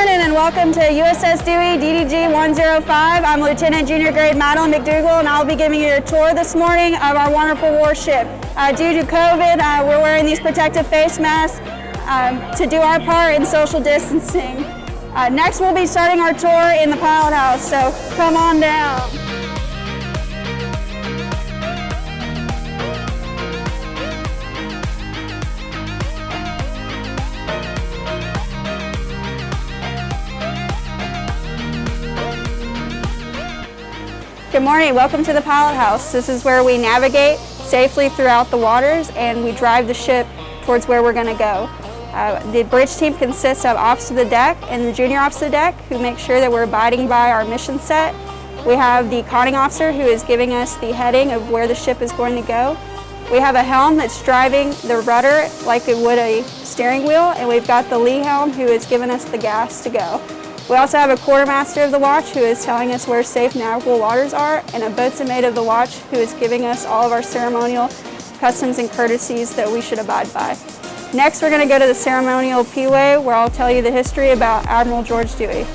morning and welcome to USS Dewey DDG 105. I'm Lieutenant Junior Grade Madeline McDougall, and I'll be giving you a tour this morning of our wonderful warship. Due to COVID, we're wearing these protective face masks to do our part in social distancing. Next, we'll be starting our tour in the pilot house, so come on down. Good morning, welcome to the pilot house. This is where we navigate safely throughout the waters and we drive the ship towards where we're going to go. The bridge team consists of officers of the deck and the junior officer of the deck who make sure that we're abiding by our mission set. We have the conning officer who is giving us the heading of where the ship is going to go. We have a helm that's driving the rudder like it would a steering wheel, and we've got the lee helm who is giving us the gas to go. We also have a quartermaster of the watch who is telling us where safe navigable waters are, and a boatswain of the watch who is giving us all of our ceremonial customs and courtesies that we should abide by. Next, we're going to go to the ceremonial P-way where I'll tell you the history about Admiral George Dewey.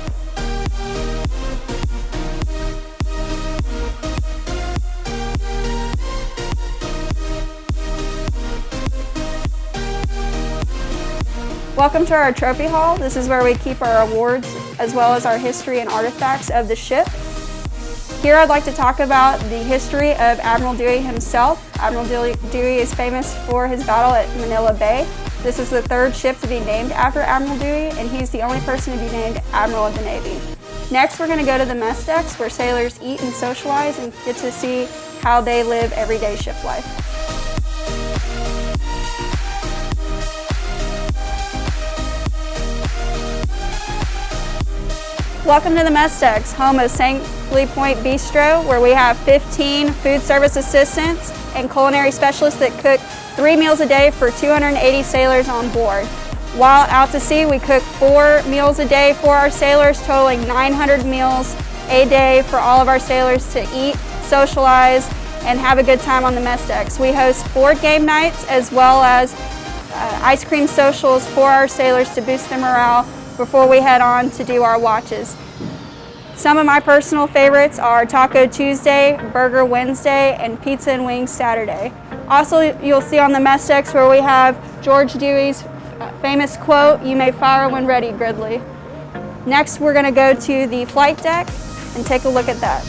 Welcome to our trophy hall. This is where we keep our awards as well as our history and artifacts of the ship. Here I'd like to talk about the history of Admiral Dewey himself. Admiral Dewey is famous for his battle at Manila Bay. This is the third ship to be named after Admiral Dewey, and he's the only person to be named Admiral of the Navy. Next, we're going to go to the mess decks where sailors eat and socialize and get to see how they live everyday ship life. Welcome to the mess decks, home of Saintly Point Bistro, where we have 15 food service assistants and culinary specialists that cook 3 meals a day for 280 sailors on board. While out to sea, we cook 4 meals a day for our sailors, totaling 900 meals a day for all of our sailors to eat, socialize, and have a good time on the mess decks. We host board game nights as well as ice cream socials for our sailors to boost their morale before we head on to do our watches. Some of my personal favorites are Taco Tuesday, Burger Wednesday, and Pizza and Wings Saturday. Also, you'll see on the mess decks where we have George Dewey's famous quote, "You may fire when ready, Gridley." Next, we're going to go to the flight deck and take a look at that.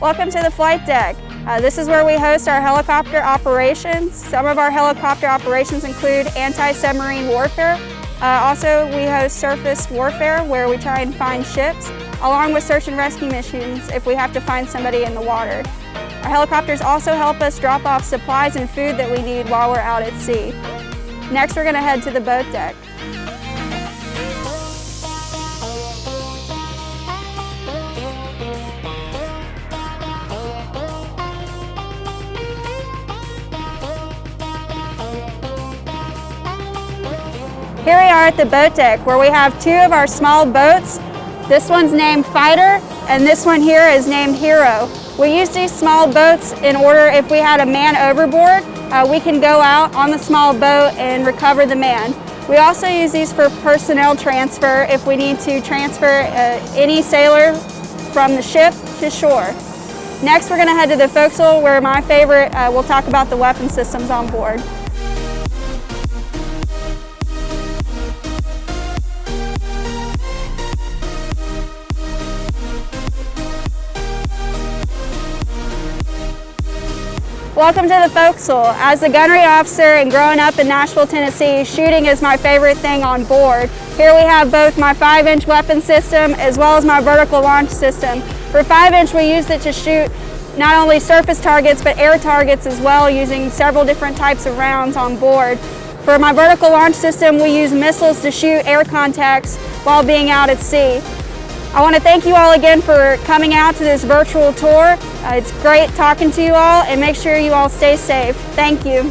Welcome to the flight deck. This is where we host our helicopter operations. Some of our helicopter operations include anti-submarine warfare. Also, we host surface warfare where we try and find ships, along with search and rescue missions if we have to find somebody in the water. Our helicopters also help us drop off supplies and food that we need while we're out at sea. Next, we're going to head to the boat deck. Here we are at the boat deck where we have 2 of our small boats. This one's named Fighter and this one here is named Hero. We use these small boats in order if we had a man overboard, we can go out on the small boat and recover the man. We also use these for personnel transfer if we need to transfer any sailor from the ship to shore. Next, we're going to head to the forecastle where my favorite, we'll talk about the weapon systems on board. Welcome to the forecastle. As a gunnery officer and growing up in Nashville, Tennessee, shooting is my favorite thing on board. Here we have both my 5-inch weapon system as well as my vertical launch system. For 5-inch, we use it to shoot not only surface targets but air targets as well, using several different types of rounds on board. For my vertical launch system, we use missiles to shoot air contacts while being out at sea. I want to thank you all again for coming out to this virtual tour. It's great talking to you all, and make sure you all stay safe. Thank you.